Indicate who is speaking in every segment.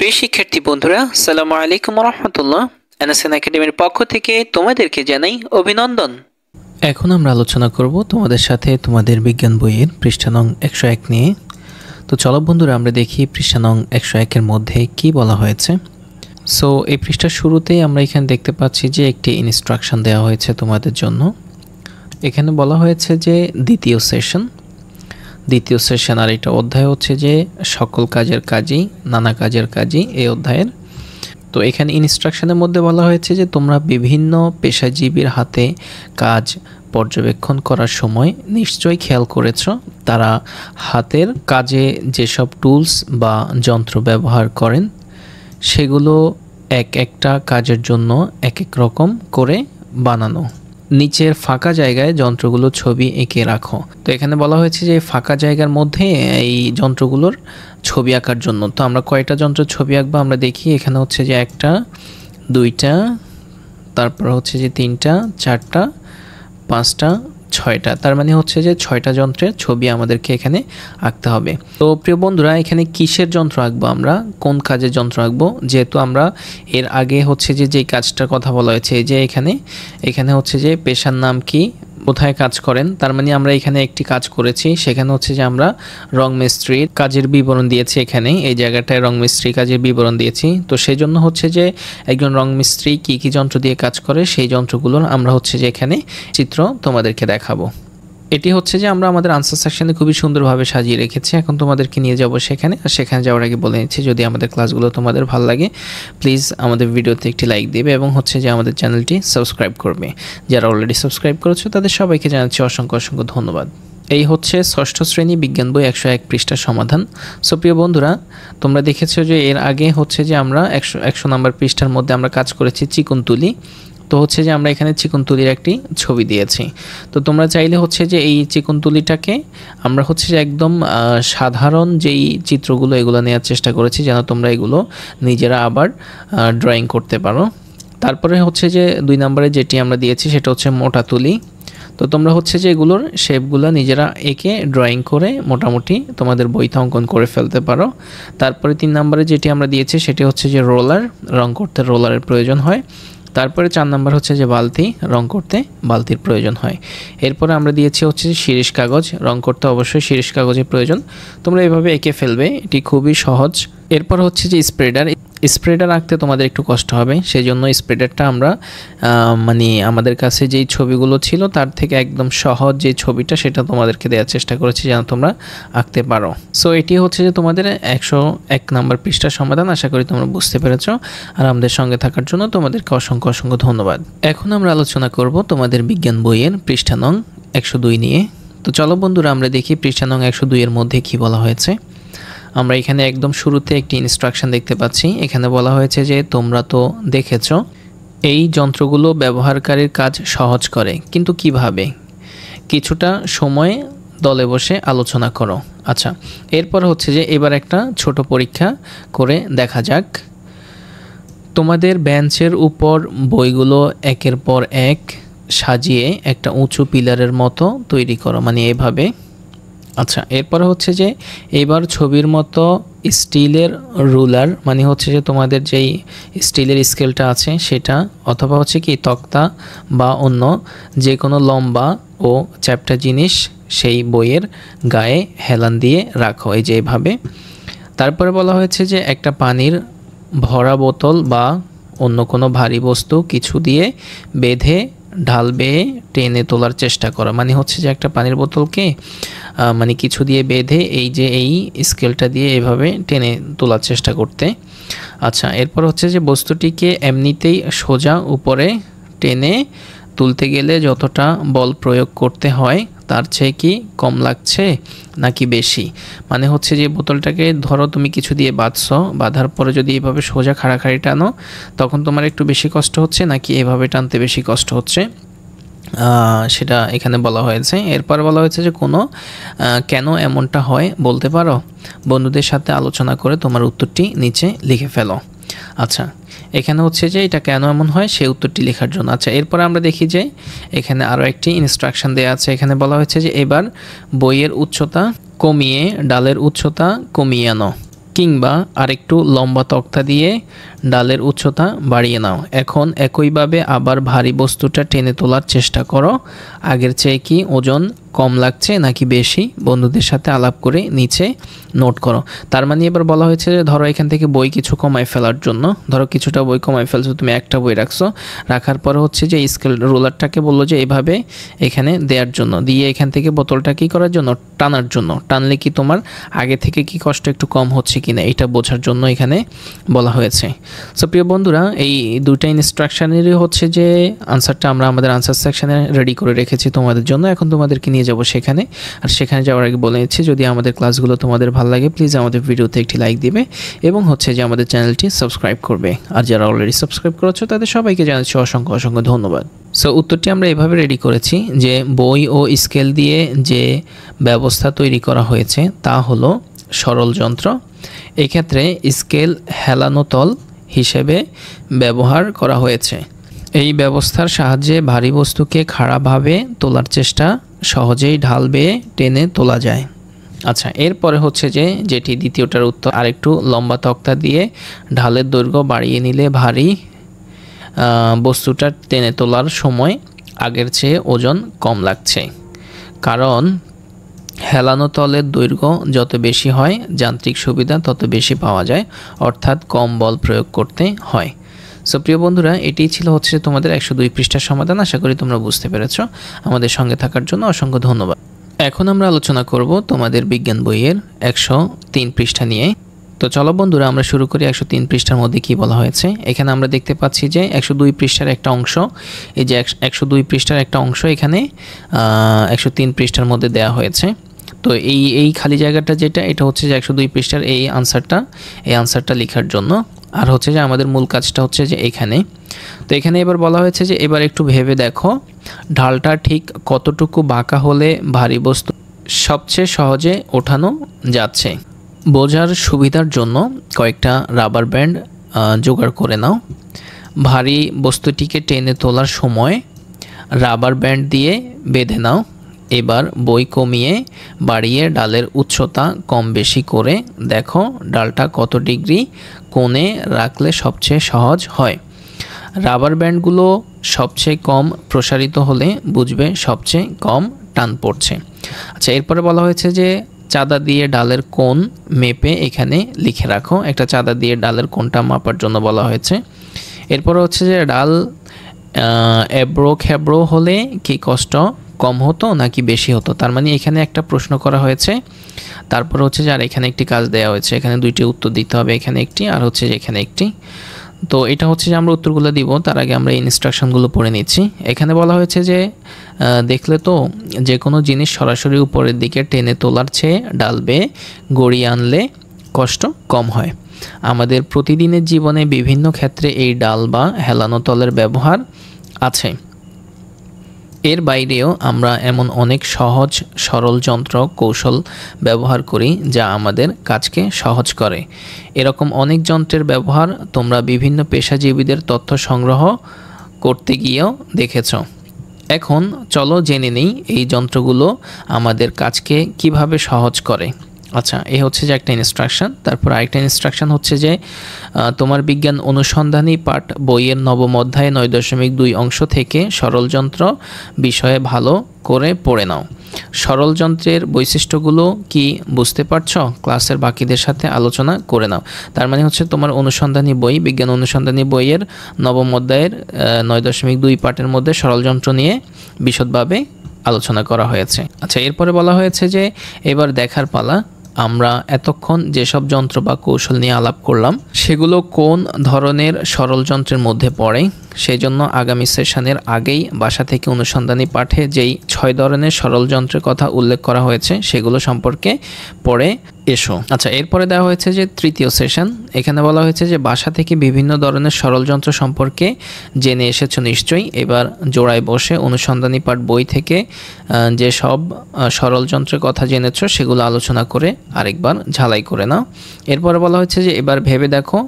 Speaker 1: প্রিয় শিক্ষার্থী বন্ধুরা, আসসালামু আলাইকুম ওয়া রাহমাতুল্লাহ। এনএসএন একাডেমির পক্ষ থেকে তোমাদেরকে জানাই অভিনন্দন। এখন আমরা আলোচনা করব তোমাদের সাথে তোমাদের বিজ্ঞান বইয়ের পৃষ্ঠা নং 101 নিয়ে। তো চলো বন্ধুরা, আমরা দেখি পৃষ্ঠা নং 101 এর মধ্যে কি বলা হয়েছে। সো এই পৃষ্ঠার শুরুতেই আমরা এখানে দেখতে পাচ্ছি যে একটি ইনস্ট্রাকশন দেওয়া হয়েছে তোমাদের জন্য। এখানে বলা হয়েছে যে দ্বিতীয় সেশন আর এটা অধ্যায় হচ্ছে যে সকল কাজের কাজই, নানা কাজের কাজই এই অধ্যায়ের। তো এখানে ইনস্ট্রাকশনের মধ্যে বলা হয়েছে যে তোমরা বিভিন্ন পেশাজীবীর হাতে কাজ পর্যবেক্ষণ করার সময় নিশ্চয়ই খেয়াল করেছ তারা হাতের কাজে যেসব টুলস বা যন্ত্র ব্যবহার করেন সেগুলো এক একটা কাজের জন্য এক এক রকম করে বানানো। নিচের ফাঁকা জায়গায় যন্ত্রগুলো ছবি এঁকে রাখো। তো এখানে বলা হয়েছে যে ফাঁকা জায়গার মধ্যে এই যন্ত্রগুলোর ছবি আঁকার জন্য। তো আমরা কয়টা যন্ত্র ছবি আঁকবো আমরা দেখি। এখানে হচ্ছে যে একটা, দুইটা, তারপর হচ্ছে যে তিনটা, চারটা, পাঁচটা, ছয়টা। তার মানে হচ্ছে যে 6টা যন্ত্রের ছবি আমাদেরকে এখানে আঁকতে হবে। তো প্রিয় বন্ধুরা, এখানে কিসের যন্ত্র আঁকবো আমরা, কোন কাজের যন্ত্র আঁকবো? যেহেতু আমরা এর আগে হচ্ছে যে যেই কাজটার কথা বলা হয়েছে, এই যে এখানে হচ্ছে যে পেশার নাম কি, কোথায় কাজ করেন, তার মানে আমরা এখানে একটি কাজ করেছি। সেখানে হচ্ছে যে আমরা রং মিস্ত্রির কাজের বিবরণ দিয়েছি। এখানে এই জায়গাটায় রং মিস্ত্রি কাজের বিবরণ দিয়েছি। তো সেই জন্য হচ্ছে যে একজন রং মিস্ত্রি কী কী যন্ত্র দিয়ে কাজ করে সেই যন্ত্রগুলোর আমরা হচ্ছে যে এখানে চিত্র তোমাদেরকে দেখাবো। এটি হচ্ছে যে আমরা আমাদের আনসার সেকশনে খুবই সুন্দরভাবে সাজিয়ে রেখেছি। এখন তোমাদেরকে নিয়ে যাব সেখানে। আর সেখানে যাওয়ার আগে বলে নিচ্ছি, যদি আমাদের ক্লাসগুলো তোমাদের ভালো লাগে প্লিজ আমাদের ভিডিওতে একটি লাইক দেবে এবং হচ্ছে যে আমাদের চ্যানেলটি সাবস্ক্রাইব করবে। যারা অলরেডি সাবস্ক্রাইব করেছো তাদের সবাইকে জানাচ্ছি অসংখ্য ধন্যবাদ। এই হচ্ছে ষষ্ঠ শ্রেণী বিজ্ঞান বই 101 পৃষ্ঠার সমাধান। সো প্রিয় বন্ধুরা, তোমরা দেখেছো যে এর আগে হচ্ছে যে আমরা 100 নম্বর পৃষ্ঠার মধ্যে আমরা কাজ করেছি চিকন তুলি। তো হচ্ছে যে আমরা এখানে চিকন তুলির একটি ছবি দিয়েছি। তো তোমরা চাইলে হচ্ছে যে এই চিকন তুলিটাকে আমরা হচ্ছে যে একদম সাধারণ যেই চিত্রগুলো এগুলো নেওয়ার চেষ্টা করেছি যেন তোমরা এগুলো নিজেরা আবার ড্রয়িং করতে পারো। তারপরে হচ্ছে যে 2 নম্বরে যেটি আমরা দিয়েছি সেটা হচ্ছে মোটা তুলি। তো তোমরা হচ্ছে যে এগুলোর শেপগুলো নিজেরা এঁকে ড্রয়িং করে মোটামুটি তোমাদের বইতে অঙ্কন করে ফেলতে পারো। তারপরে 3 নম্বরে যেটি আমরা দিয়েছি সেটি হচ্ছে যে রোলার, রং করতে রোলারের প্রয়োজন হয়। তারপরে 4 নম্বর হচ্ছে যে বালতি, রং করতে বালতির প্রয়োজন হয়। এরপরে আমরা দিয়েছি হচ্ছে যে শিরিষ কাগজ, রং করতে অবশ্যই শিরিষ কাগজের প্রয়োজন। তোমরা এভাবে এঁকে ফেলবে, এটি খুবই সহজ। এরপর হচ্ছে যে স্প্রেডার আঁকতে তোমাদের একটু কষ্ট হবে, সেই জন্য স্প্রেডারটা আমরা মানে আমাদের কাছে যেই ছবিগুলো ছিল তার থেকে একদম সহজ যে ছবিটা সেটা তোমাদেরকে দেওয়ার চেষ্টা করেছি যেন তোমরা আঁকতে পারো। সো এটি হচ্ছে যে তোমাদের 101 নম্বর পৃষ্ঠার সমাধান। আশা করি তোমরা বুঝতে পেরেছো। আর আমাদের সঙ্গে থাকার জন্য তোমাদেরকে অসংখ্য ধন্যবাদ। এখন আমরা আলোচনা করব তোমাদের বিজ্ঞান বইয়ের পৃষ্ঠা নং 102 নিয়ে। তো চলো বন্ধুরা, আমরা দেখি পৃষ্ঠা নং 102 এর মধ্যে কি বলা হয়েছে। আমরা এখানে একদম শুরুতে একটি ইনস্ট্রাকশন দেখতে পাচ্ছি। এখানে বলা হয়েছে যে তোমরা তো দেখেছো এই যন্ত্রগুলো ব্যবহারকারীর কাজ সহজ করে, কিন্তু কিভাবে? কিছুটা সময় দলে বসে আলোচনা করো। আচ্ছা, এরপর হচ্ছে যে এবার একটা ছোট পরীক্ষা করে দেখা যাক। তোমাদের বেঞ্চের উপর বইগুলো একের পর এক সাজিয়ে একটা উঁচু পিলারের মতো তৈরি করো, মানে এভাবে। আচ্ছা, এরপর হচ্ছে যে এবার ছবির মতো স্টিলের রুলার, মানে হচ্ছে যে তোমাদের যেই স্টিলের স্কেলটা আছে সেটা, অথবা হচ্ছে কি তক্তা বা অন্য যে কোনো লম্বা ও চ্যাপ্টা জিনিস সেই বইয়ের গায়ে হেলান দিয়ে রাখো, এই যে এভাবে। তারপরে বলা হয়েছে যে একটা পানির ভরা বোতল বা অন্য কোনো ভারী বস্তু কিছু দিয়ে বেঁধে ঢাল বেয়ে টেনে তোলার চেষ্টা করা, মানে হচ্ছে যে একটা পানির বোতলকে মানে কিছু দিয়ে বেঁধে এই যে এই স্কেলটা দিয়ে এভাবে টেনে তোলার চেষ্টা করতে। আচ্ছা, এরপর হচ্ছে যে বস্তুটিকে এমনিতেই সোজা উপরে টেনে তুলতে গেলে যতটা বল প্রয়োগ করতে হয় তার চেয়ে কি কম লাগছে নাকি বেশি? মানে হচ্ছে যে বোতলটাকে ধরো তুমি কিছু দিয়ে বাঁধার পরে যদি এভাবে সোজা খাড়াখাড়ি টানো তখন তোমার একটু বেশি কষ্ট হচ্ছে নাকি এভাবে টানতে বেশি কষ্ট হচ্ছে, সেটা এখানে বলা হয়েছে। এরপর বলা হয়েছে যে কেন এমনটা হয় বলতে পারো? বন্ধুদের সাথে আলোচনা করে তোমার উত্তরটি নিচে লিখে ফেলো। আচ্ছা, এখানে হচ্ছে যে এটা কেন এমন হয় সেই উত্তরটি লেখার জন্য। আচ্ছা, এরপর আমরা দেখি যে এখানে আরও একটি ইনস্ট্রাকশন দেওয়া আছে। এখানে বলা হয়েছে যে এবার বইয়ের উচ্চতা কমিয়ে ডালের উচ্চতা কমিয়ে আনো। কিংবা আরেকটু লম্বা তক্তা দিয়ে ডালের উচ্চতা বাড়িয়ে নাও। এখন একইভাবে আবার ভারী বস্তুটা টেনে তোলার চেষ্টা করো। আগের চেয়ে কি ওজন কম লাগছে নাকি বেশি? বন্ধুদের সাথে আলাপ করে নিচে নোট করো। তার মানে এবার বলা হয়েছে যে ধরো এখান থেকে বই কিছু কমায় ফেলার জন্য, ধরো কিছুটা বই কমায় ফেলছো, তুমি একটা বই রাখছো, রাখার পরে হচ্ছে যে স্কেল রোলারটাকে বললো যে এভাবে এখানে দেওয়ার জন্য, দিয়ে এখান থেকে বোতলটা কী করার জন্য, টানার জন্য। টানলে কি তোমার আগে থেকে কি কষ্ট একটু কম হচ্ছে কিনা এটা বোঝার জন্য এখানে বলা হয়েছে। সো প্রিয় বন্ধুরা, এই দুইটা ইনস্ট্রাকশনেরই হচ্ছে যে আনসারটা আমরা আমাদের আনসার সেকশানে রেডি করে রেখেছি তোমাদের জন্য। এখন তোমাদেরকে নিয়ে যাব সেখানে। আর সেখানে যাওয়ার আগে বলে নিচ্ছি, যদি আমাদের ক্লাসগুলো তোমাদের ভালো লাগে প্লিজ আমাদের ভিডিওতে একটি লাইক দিবে এবং হচ্ছে যে আমাদের চ্যানেলটি সাবস্ক্রাইব করবে। আর যারা অলরেডি সাবস্ক্রাইব করেছো তাদের সবাইকে জানাচ্ছি অসংখ্য অসংখ্য ধন্যবাদ। সো উত্তরটি আমরা এভাবে রেডি করেছি যে বই ও স্কেল দিয়ে যে ব্যবস্থা তৈরি করা হয়েছে তা হলো সরল যন্ত্র। এক্ষেত্রে স্কেল হেলানো তল হিসেবে ব্যবহার করা হয়েছে। এই ব্যবস্থার সাহায্যে ভারী বস্তুকে খাড়াভাবে তোলার চেষ্টা সহজেই ঢাল বেয়ে টেনে তোলা যায়। আচ্ছা, এরপরে হচ্ছে যে যেটি দ্বিতীয়টার উত্তর, আরেকটু লম্বা তক্তা দিয়ে ঢালের দৈর্ঘ্য বাড়িয়ে নিলে ভারী বস্তুটা টেনে তোলার সময় আগের চেয়ে ওজন কম লাগছে। কারণ হেলানো তলের দৈর্ঘ্য যত বেশি হয় যান্ত্রিক সুবিধা তত বেশি পাওয়া যায়, অর্থাৎ কম বল প্রয়োগ করতে হয়। সো প্রিয় বন্ধুরা, এটিই ছিল হচ্ছে তোমাদের 102 পৃষ্ঠার সমাধান। আশা করি তোমরা বুঝতে পেরেছো। আমাদের সঙ্গে থাকার জন্য অসংখ্য ধন্যবাদ। এখন আমরা আলোচনা করব তোমাদের বিজ্ঞান বইয়ের 103 পৃষ্ঠা নিয়ে। তো চলো বন্ধুরা, আমরা শুরু করি 103 পৃষ্ঠার মধ্যে কি বলা হয়েছে। এখানে আমরা দেখতে পাচ্ছি যে 102 পৃষ্ঠার একটা অংশ, এই যে 102 পৃষ্ঠার একটা অংশ এখানে 103 পৃষ্ঠার মধ্যে দেওয়া হয়েছে। তো এই খালি জায়গাটা যেটা, এটা হচ্ছে যে 102 পৃষ্ঠার এই আনসারটা লেখার জন্য। আর হচ্ছে যে আমাদের মূল কাজটা হচ্ছে যে এখানে। তো এখানে এবার বলা হয়েছে যে এবার একটু ভেবে দেখো, ঢালটা ঠিক কতটুকু বাঁকা হলে ভারী বস্তু সবচেয়ে সহজে ওঠানো যাচ্ছে। বোঝার সুবিধার জন্য কয়েকটা রাবার ব্যান্ড জোগাড় করে নাও। ভারী বস্তুটিকে টেনে তোলার সময় রাবার ব্যান্ড দিয়ে বেঁধে নাও। এবার বই কমিয়ে বাড়িয়ে ডালের উচ্চতা কম বেশি করে দেখো ডালটা কত ডিগ্রি কোণে রাখলে সবচেয়ে সহজ হয়। রাবার ব্যান্ডগুলো সবচেয়ে কম প্রসারিত হলে বুঝবে সবচেয়ে কম টান পড়ছে। আচ্ছা, এরপরে বলা হয়েছে যে চাঁদা দিয়ে ডালের কোণ মেপে এখানে লিখে রাখো। একটা চাঁদা দিয়ে ডালের কোণটা মাপার জন্য বলা হয়েছে। এরপরে হচ্ছে যে ডাল এবড়ো খেবড়ো হলে কি কষ্ট কম হতো নাকি বেশি হতো? তার মানে এখানে একটা প্রশ্ন করা হয়েছে, তারপর হচ্ছে যে আর এখানে একটি কাজ দেওয়া হয়েছে। এখানে দুইটি উত্তর দিতে হবে, এখানে একটি আর হচ্ছে যে এখানে একটি। তো এটা হচ্ছে যে আমরা উত্তরগুলো দিব, তার আগে আমরা এই ইনস্ট্রাকশনগুলো পড়ে নিচ্ছি। এখানে বলা হয়েছে যে দেখলে তো যে কোনো জিনিস সরাসরি উপরের দিকে টেনে তোলার চেয়ে ডাল বেয়ে গড়িয়ে আনলে কষ্ট কম হয়। আমাদের প্রতিদিনের জীবনে বিভিন্ন ক্ষেত্রে এই ডাল বা হেলানো তলের ব্যবহার আছে। এর বাইরেও আমরা এমন অনেক সহজ সরল যন্ত্র কৌশল ব্যবহার করি যা আমাদের কাজকে সহজ করে। এরকম অনেক যন্ত্রের ব্যবহার তোমরা বিভিন্ন পেশাজীবীদের তথ্য সংগ্রহ করতে গিয়েও দেখেছ। এখন চলো জেনে নিই এই যন্ত্রগুলো আমাদের কাজকে কিভাবে সহজ করে। আচ্ছা, এই হচ্ছে যে একটা ইনস্ট্রাকশন। তারপর আরেকটা ইনস্ট্রাকশন হচ্ছে যে তোমার বিজ্ঞান অনুসন্ধানী পাঠ বইয়ের নবম অধ্যায় 9.2 অংশ থেকে সরল যন্ত্র বিষয়ে ভালো করে পড়ে নাও। সরল যন্ত্রের বৈশিষ্ট্যগুলো কি বুঝতে পারছো? ক্লাসের বাকিদের সাথে আলোচনা করে নাও। তার মানে হচ্ছে তোমার অনুসন্ধানী বই, বিজ্ঞান অনুসন্ধানী বইয়ের নবম অধ্যায়ের 9.2 পাঠের মধ্যে সরল যন্ত্র নিয়ে বিশদভাবে আলোচনা করা হয়েছে। আচ্ছা, এরপরে বলা হয়েছে যে এবার দেখার পালা, আমরা এতক্ষণ যেসব যন্ত্র বা কৌশল নিয়ে আলাপ করলাম সেগুলো কোন ধরনের সরল যন্ত্রের মধ্যে পড়ে। সেই জন্য আগামী সেশনের আগেই বাসা থেকে অনুসন্ধানী পাঠে যেই 6 ধরনের সরল যন্ত্রের কথা উল্লেখ করা হয়েছে সেগুলো সম্পর্কে পড়ে এসো। আচ্ছা, এরপরে দেওয়া হয়েছে যে তৃতীয় সেশন। এখানে বলা হয়েছে যে বাসা থেকে বিভিন্ন ধরনের সরল যন্ত্র সম্পর্কে জেনে এসেছো নিশ্চয়ই। এবার জোড়ায় বসে অনুসন্ধানী পাঠ বই থেকে যে সব সরল যন্ত্রের কথা জেনেছো সেগুলো আলোচনা করে আরেকবার ঝালাই করে নাও। এরপরে বলা হয়েছে যে এবার ভেবে দেখো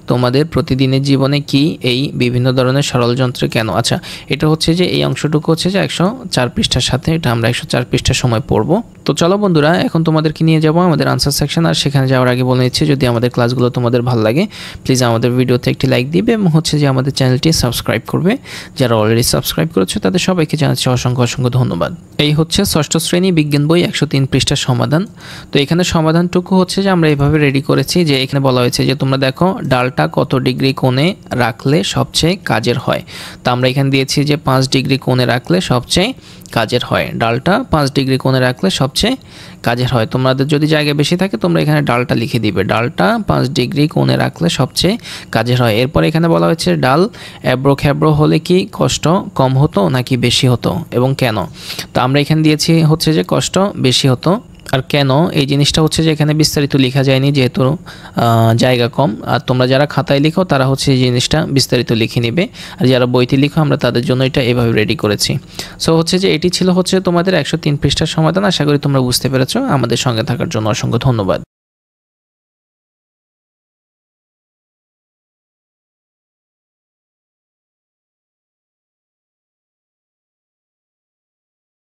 Speaker 1: তোমাদের প্রতিদিনের জীবনে কি এই বিভিন্ন ধরনের সরল যন্ত্র কেন। আচ্ছা, এটা হচ্ছে যে এই অংশটুকু হচ্ছে যে 104 পৃষ্ঠার সাথে, এটা আমরা 104 পৃষ্ঠার সময় পড়ব। তো চলো বন্ধুরা, এখন তোমাদেরকে নিয়ে যাব আমাদের আনসার সেকশন। আর সেখানে যাওয়ার আগে বলে নিচ্ছি, যদি আমাদের ক্লাসগুলো তোমাদের ভালো লাগে প্লিজ আমাদের ভিডিওতে একটি লাইক দিবে এবং হচ্ছে যে আমাদের চ্যানেলটি সাবস্ক্রাইব করবে। যারা অলরেডি সাবস্ক্রাইব করেছো তাদের সবাইকে জানাচ্ছি অসংখ্য অসংখ্য ধন্যবাদ। এই হচ্ছে ষষ্ঠ শ্রেণী বিজ্ঞান বই 103 পৃষ্ঠার সমাধান। তো এখানে সমাধানটুকু হচ্ছে যে আমরা এইভাবে রেডি করেছি, যে এখানে বলা হয়েছে যে তোমরা দেখো ডালটা কত ডিগ্রি কোণে রাখলে সবচেয়ে কাজের হয়। তো আমরা এখানে দিয়েছি যে 5 ডিগ্রি কোণে রাখলে সবচেয়ে কাজের হয়। ডালটা 5 ডিগ্রি কোণে রাখলে সবচেয়ে কাজের হয়। তোমাদের যদি জায়গা বেশি থাকে তোমরা এখানে ডালটা লিখে দিবে, ডালটা 5 ডিগ্রি কোণে রাখলে সবচেয়ে কাজের হয়। এরপর এখানে বলা হয়েছে ডাল এবড়ো খেবড়ো হলে কি কষ্ট কম হতো নাকি বেশি হতো এবং কেন। তো আমরা এখানে দিয়েছি হচ্ছে যে কষ্ট বেশি হতো। আর কেন এই জিনিসটা হচ্ছে যে এখানে বিস্তারিত লেখা যায়নি যেহেতু জায়গা কম। আর তোমরা যারা খাতায় লিখো তারা হচ্ছে এই জিনিসটা বিস্তারিত লিখে নেবে, আর যারা বইতে লিখো আমরা তাদের জন্য এটা এভাবে রেডি করেছি। সো হচ্ছে যে এটি ছিল হচ্ছে তোমাদের 103 পৃষ্ঠার সমাধান। আশা করি তোমরা বুঝতে পেরেছো। আমাদের সঙ্গে থাকার জন্য অসংখ্য ধন্যবাদ।